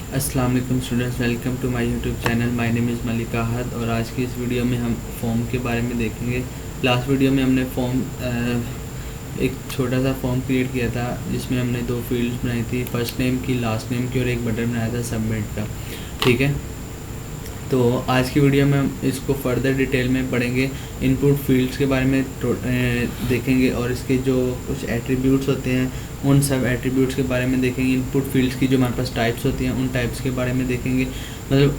अस्सलाम वालेकुम students, welcome to my YouTube channel. My name is Malik Ahad और आज की इस वीडियो में हम फॉर्म के बारे में देखेंगे। लास्ट वीडियो में हमने फॉर्म एक छोटा सा फॉर्म क्रिएट किया था जिसमें हमने दो फील्ड्स बनाई थी, फर्स्ट नेम की, लास्ट नेम की, और एक बटन बनाया था सबमिट का। ठीक है, तो आज की वीडियो में हम इसको फर्दर डिटेल में पढ़ेंगे, इनपुट फील्ड्स के बारे में देखेंगे और इसके जो कुछ एट्रीब्यूट्स होते हैं उन सब एट्रीब्यूट्स के बारे में देखेंगे। इनपुट फील्ड्स की जो हमारे पास टाइप्स होती हैं उन टाइप्स के बारे में देखेंगे। मतलब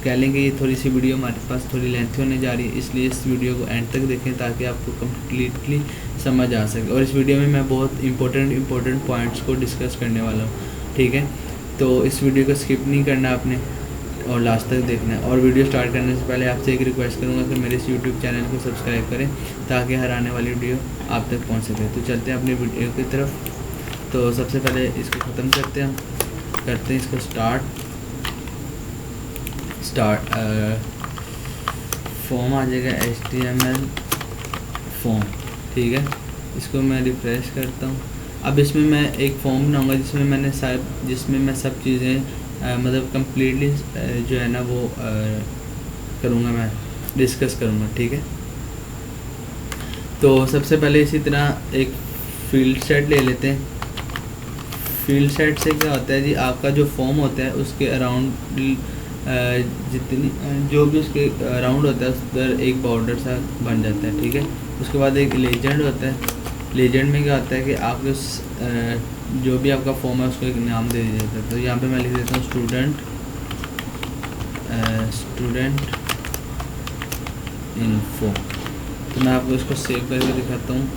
कह लेंगे ये थोड़ी सी वीडियो हमारे पास थोड़ी लेंथी होने जा रही है, इसलिए इस वीडियो को एंड तक देखें ताकि आपको कम्प्लीटली समझ आ सके। और इस वीडियो में मैं बहुत इंपॉर्टेंट पॉइंट्स को डिस्कस करने वाला हूँ। ठीक है, तो इस वीडियो को स्किप नहीं करना आपने और लास्ट तक देखना है। और वीडियो स्टार्ट करने से पहले आपसे एक रिक्वेस्ट करूंगा कि मेरे इस यूट्यूब चैनल को सब्सक्राइब करें ताकि हर आने वाली वीडियो आप तक पहुंच सके। तो चलते हैं अपनी वीडियो की तरफ। तो सबसे पहले इसको ख़त्म करते हैं, हम करते हैं इसको स्टार्ट फॉर्म आ जाएगा HTML फॉर्म। ठीक है, इसको मैं रिफ्रेश करता हूँ। अब इसमें मैं एक फॉर्म बनाऊँगा जिसमें मैं सब चीज़ें मतलब कम्प्लीटली जो है ना वो करूँगा, मैं डिस्कस करूँगा। ठीक है, तो सबसे पहले इसी तरह एक फील्ड सेट ले लेते हैं। फील्ड सेट से क्या होता है जी, आपका जो फॉर्म होता है उसके अराउंड जितनी जो भी उसके अराउंड होता है उस पर एक बॉर्डर सा बन जाता है। ठीक है, उसके बाद एक लेजेंड होता है। लेजेंड में क्या होता है कि आपके उस जो भी आपका फॉर्म है उसको एक नाम दे दिया जाता है। तो यहाँ पे मैं लिख देता हूँ स्टूडेंट इन्फो। तो मैं आपको इसको सेव करके दिखाता हूँ,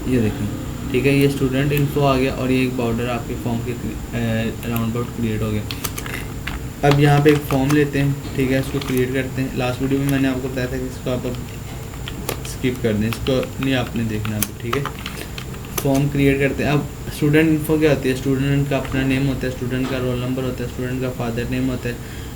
ये देखें। ठीक है, ये स्टूडेंट इन्फो आ गया और ये एक बॉर्डर आपके फॉर्म के राउंड अबाउट क्रिएट हो गया। अब यहाँ पे एक फॉर्म लेते हैं। ठीक है, इसको क्रिएट करते हैं। लास्ट वीडियो में मैंने आपको बताया था कि इसको आप स्किप कर दें, इसको नहीं आपने देखना अभी। ठीक है, फॉर्म क्रिएट करते हैं। अब स्टूडेंट इन्फो क्या होती है, स्टूडेंट का अपना नेम होता है, स्टूडेंट का रोल नंबर होता है, स्टूडेंट का फादर नेम होता है।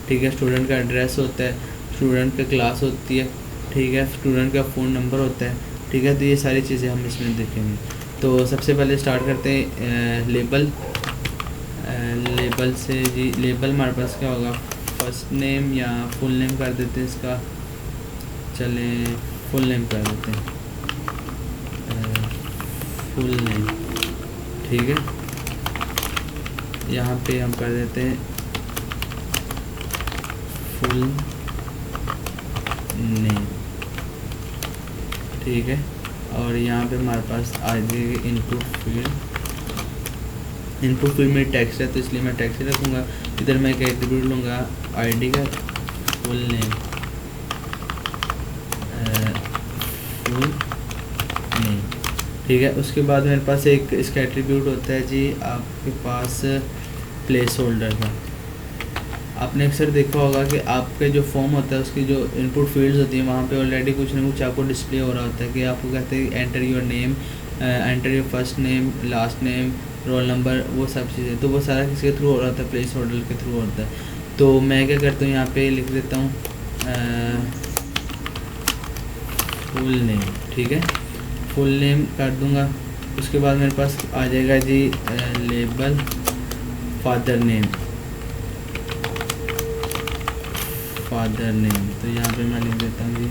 ठीक है, स्टूडेंट का एड्रेस होता है, स्टूडेंट का क्लास होती है। ठीक है, स्टूडेंट का फ़ोन नंबर होता है। ठीक है, तो ये सारी चीज़ें हम इसमें देखेंगे। तो सबसे पहले स्टार्ट करते हैं लेबल से जी। लेबल हमारे पास क्या होगा, फर्स्ट नेम या फुल नेम कर देते हैं इसका, चले फुल नेम कर देते हैं, फुल नेम। ठीक है, यहाँ पे हम कर देते हैं फुल नेम। ठीक है, और यहाँ पे हमारे पास आ जाएगी इनपुट फील्ड। इनपुट फील्ड में टेक्स्ट है तो इसलिए मैं टेक्स्ट ही रखूँगा। इधर मैं एक एट्रीब्यूट लूँगा आईडी का, फुल नेम, फुल नेम। ठीक है, उसके बाद मेरे पास एक इसका एट्रीब्यूट होता है जी आपके पास प्लेस होल्डर का। आपने अक्सर देखा होगा कि आपके जो फॉर्म होता है उसकी जो इनपुट फील्ड्स होती हैं वहाँ पे ऑलरेडी कुछ ना कुछ आपको डिस्प्ले हो रहा होता है कि आपको कहते हैं enter your name, enter your first name, last name, roll number, वो सब चीज़ें। तो वो सारा किसके थ्रू हो रहा होता है, प्लेस होल्डर के थ्रू होता है। तो मैं क्या करता हूँ, यहाँ पे लिख देता हूँ फुल नेम। ठीक है, फुल नेम कर दूँगा। उसके बाद मेरे पास आ जाएगा जी label father name, father name. तो यहाँ पे मैं लिख देता हूँ जी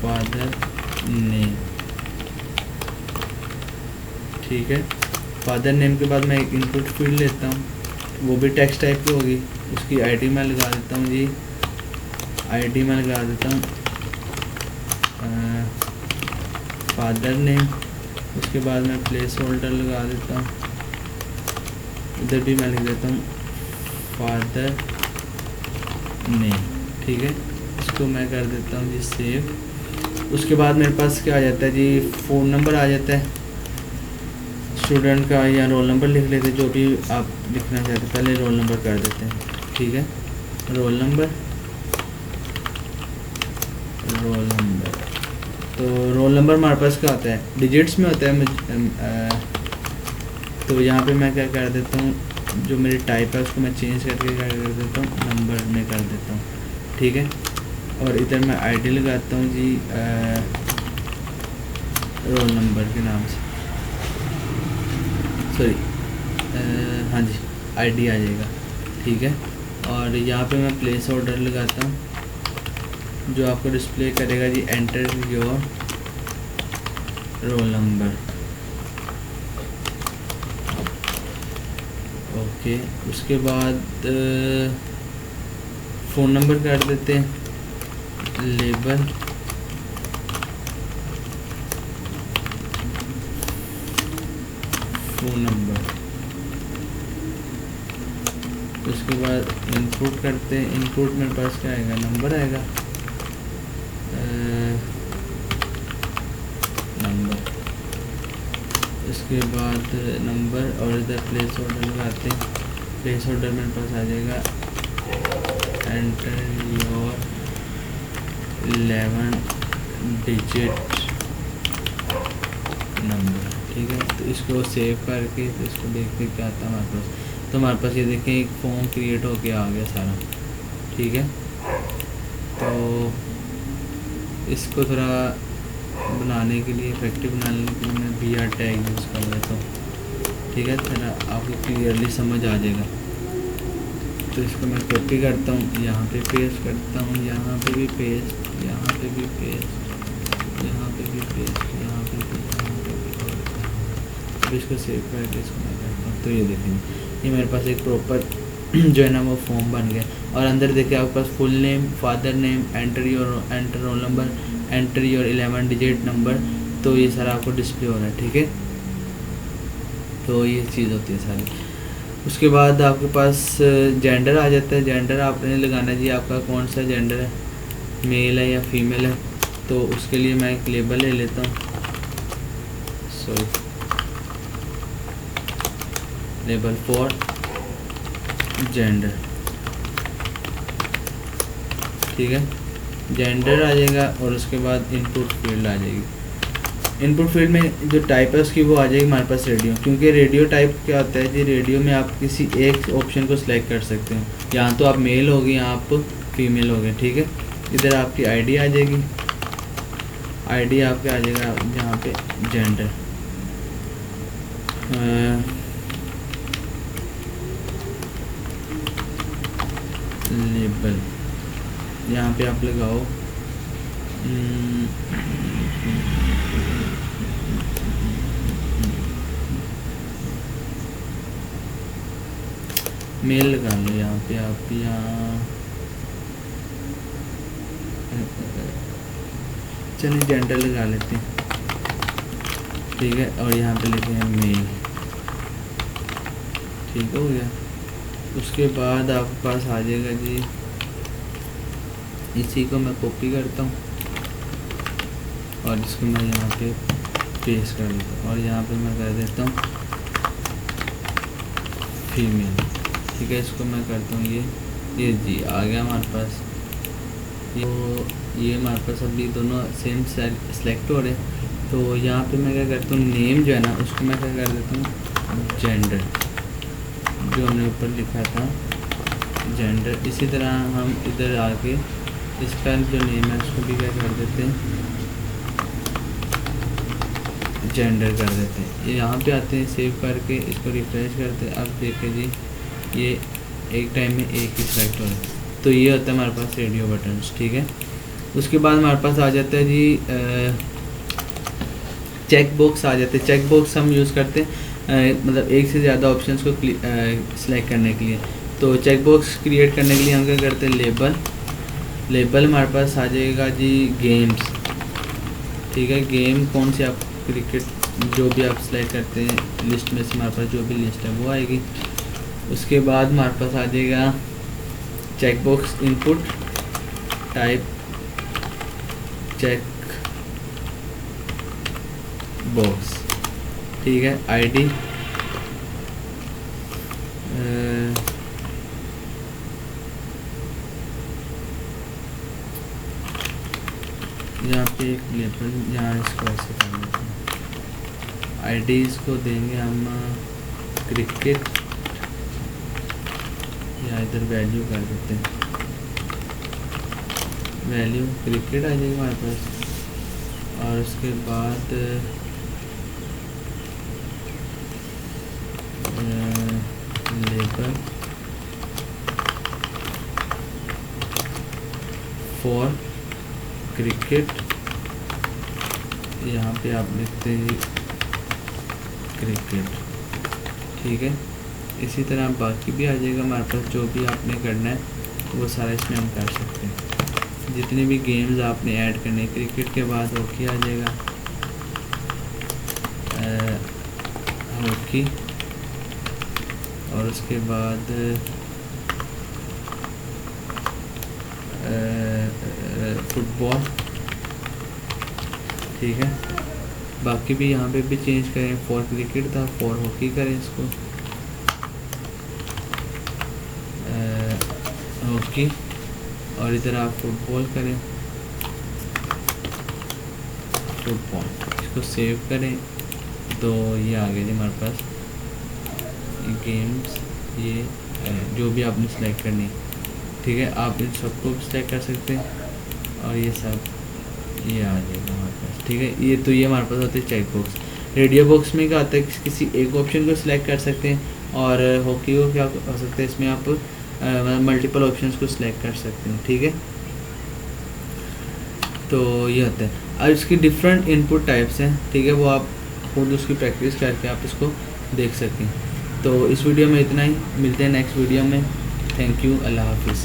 फादर नेम। ठीक है, फादर नेम के बाद मैं एक इनपुट फील्ड लेता हूँ, वो भी टेक्स्ट टाइप की होगी। उसकी आईडी मैं लगा देता हूँ जी, आईडी मैं लगा देता हूँ फादर नेम। उसके बाद मैं प्लेस होल्डर लगा देता हूँ, इधर भी मैं लिख देता हूँ फादर नेम। ठीक है, इसको मैं कर देता हूँ जी सेव। उसके बाद मेरे पास क्या आ जाता है जी, फ़ोन नंबर आ जाता है स्टूडेंट का, या रोल नंबर लिख लेते हैं, जो भी आप लिखना चाहते हैं। पहले रोल नंबर कर देते हैं। ठीक है, रोल नंबर, तो रोल नंबर हमारे पास क्या होता है, डिजिट्स में होता है। तो यहाँ पे मैं क्या कर देता हूँ, जो मेरी टाइप है उसको मैं चेंज करके क्या कर देता हूँ, नंबर में कर देता हूँ। ठीक है, और इधर मैं आईडी लगाता हूँ जी रोल नंबर के नाम से, सॉरी हाँ जी, आईडी आ जाएगा, ठीक है। और यहाँ पे मैं प्लेस ऑर्डर लगाता हूँ जो आपको डिस्प्ले करेगा जी enter your roll number. Okay, उसके बाद फ़ोन नंबर कर देते हैं, लेबल फ़ोन नंबर। उसके बाद इनपुट करते हैं, इनपुट मेरे पास क्या आएगा, नंबर आएगा, नंबर। इसके बाद नंबर और इधर प्लेस ऑर्डर लगाते हैं, प्लेस ऑर्डर मेरे पास आ जाएगा एंटर योर 11 डिजिट नंबर, ठीक है। तो इसको सेव करके तो इसको देखते क्या आता है हमारे पास। तो हमारे पास ये देखें एक फॉर्म क्रिएट होके आ गया सारा, ठीक है। तो इसको थोड़ा बनाने के लिए, इफेक्टिव बनाने के लिए मैं BR टैग यूज़ कर लेता हूँ, ठीक है। थोड़ा आपको क्लियरली समझ आ जाएगा। तो इसको मैं कॉपी करता हूँ, यहाँ पे पेस्ट करता हूँ, यहाँ पे भी पेस्ट, यहाँ पे भी पेस्ट, यहाँ पे भी पेस्ट, यहाँ पे भी, यहाँ पे भी, और अब इसको सेव करके इसको मैं करता हूँ। तो ये देखेंगे ये मेरे पास एक प्रॉपर जो है ना वो फॉर्म बन गया। और अंदर देखिए आपके पास full name, father name, enter roll number, enter your 11 digit number. तो ये सारा आपको डिस्प्ले हो रहा है, ठीक है। तो ये चीज़ होती है सारी। उसके बाद आपके पास जेंडर आ जाता है। जेंडर आपने लगाना जी आपका कौन सा जेंडर है, मेल है या फीमेल है। तो उसके लिए मैं एक लेबल ले लेता हूँ, सॉरी, लेबल फॉर जेंडर, ठीक है। जेंडर आ जाएगा और उसके बाद इनपुट फील्ड आ जाएगी। इनपुट फील्ड में जो टाइप है उसकी वो आ जाएगी हमारे पास रेडियो, क्योंकि रेडियो टाइप क्या होता है जी, रेडियो में आप किसी एक ऑप्शन को सिलेक्ट कर सकते हो। यहाँ तो आप मेल हो गए, यहाँ आप फीमेल हो गए, ठीक है। इधर आपकी आईडी आ जाएगी, आईडी आपके आ जाएगा जहाँ पे जेंडर, लेबल यहाँ पे आप लगाओ मेल लगा लो यहाँ पे आप, यहाँ चलिए जेंडर लगा लेते हैं, ठीक है। और यहाँ पे लिखे हैं मेल, ठीक हो गया। उसके बाद आपके पास आ जाएगा जी, इसी को मैं कॉपी करता हूँ और इसको मैं यहाँ पे पेस्ट कर देता हूँ और यहाँ पे मैं कर देता हूँ फीमेल, ठीक है। इसको मैं करता हूँ ये जी आ गया हमारे पास। ये हमारे पास अभी दोनों सेम सेलेक्ट हो रहे हैं। तो यहाँ पे मैं क्या करता हूँ, नेम जो है ना उसको मैं क्या कर देता हूँ जेंडर, जो हमने ऊपर लिखा था जेंडर। इसी तरह हम इधर आके इसका जो नेम है उसको भी क्या कर देते हैं, जेंडर कर देते हैं। ये यहाँ पे आते हैं, सेव करके इसको रिफ्रेश करते हैं। अब देखें जी ये एक टाइम में एक ही सिलेक्ट हो रहा है। तो ये होता है हमारे पास रेडियो बटन्स, ठीक है। उसके बाद हमारे पास आ जाता है जी चेक बॉक्स आ जाते हैं। चेक बॉक्स हम यूज़ करते हैं मतलब एक से ज़्यादा ऑप्शंस को सिलेक्ट करने के लिए। तो चेक बॉक्स क्रिएट करने के लिए हम क्या करते हैं, लेबल हमारे पास आ जाएगा जी गेम्स, ठीक है। गेम कौन सी आप क्रिकेट जो भी आप सिलेक्ट करते हैं लिस्ट में से हमारे पास जो भी लिस्ट है वो आएगी। उसके बाद हमारे पास आ जाएगा check box input type check box, ठीक है। आईडी यहाँ पे एक लेबल, यहाँ इसको ऐसे कर देते हैं। आईडी इसको देंगे हम क्रिकेट, या इधर वैल्यू कर देते हैं, वैल्यू क्रिकेट आ जाएगा हमारे पास। और उसके बाद सॉकर फॉर क्रिकेट, यहाँ पे आप लिखते हैं क्रिकेट, ठीक है। इसी तरह बाकी भी आ जाएगा हमारे पास, जो भी आपने करना है वो सारा इसमें हम कर सकते हैं। जितने भी गेम्स आपने ऐड करने, क्रिकेट के बाद हॉकी आ जाएगा, हॉकी, और उसके बाद फुटबॉल, ठीक है। बाकी भी यहाँ पे भी चेंज करें, फॉर क्रिकेट था, फॉर हॉकी करें इसको, हॉकी, और इधर आप फुटबॉल करें, फुटबॉल, इसको सेव करें। तो ये आ गया जी हमारे पास ये गेम्स, ये जो भी आपने सेलेक्ट करनी, ठीक है। आप इन सबको भी सेलेक्ट कर सकते हैं और ये सब ये आ जाएगा हमारे पास, ठीक है। ये तो ये हमारे पास होते हैं चेक बॉक्स। रेडियो बॉक्स में क्या आता है, किसी एक ऑप्शन को सिलेक्ट कर सकते हैं, और हॉकी को क्या हो सकता है, इसमें आप मल्टीपल ऑप्शंस को सिलेक्ट कर सकते हैं, ठीक है। तो ये होता है। और इसकी डिफरेंट इनपुट टाइप्स हैं, ठीक है, वो आप खुद उसकी प्रैक्टिस करके आप इसको देख सकें। तो इस वीडियो में इतना ही, मिलते हैं नेक्स्ट वीडियो में। थैंक यू, अल्लाह हाफिज़।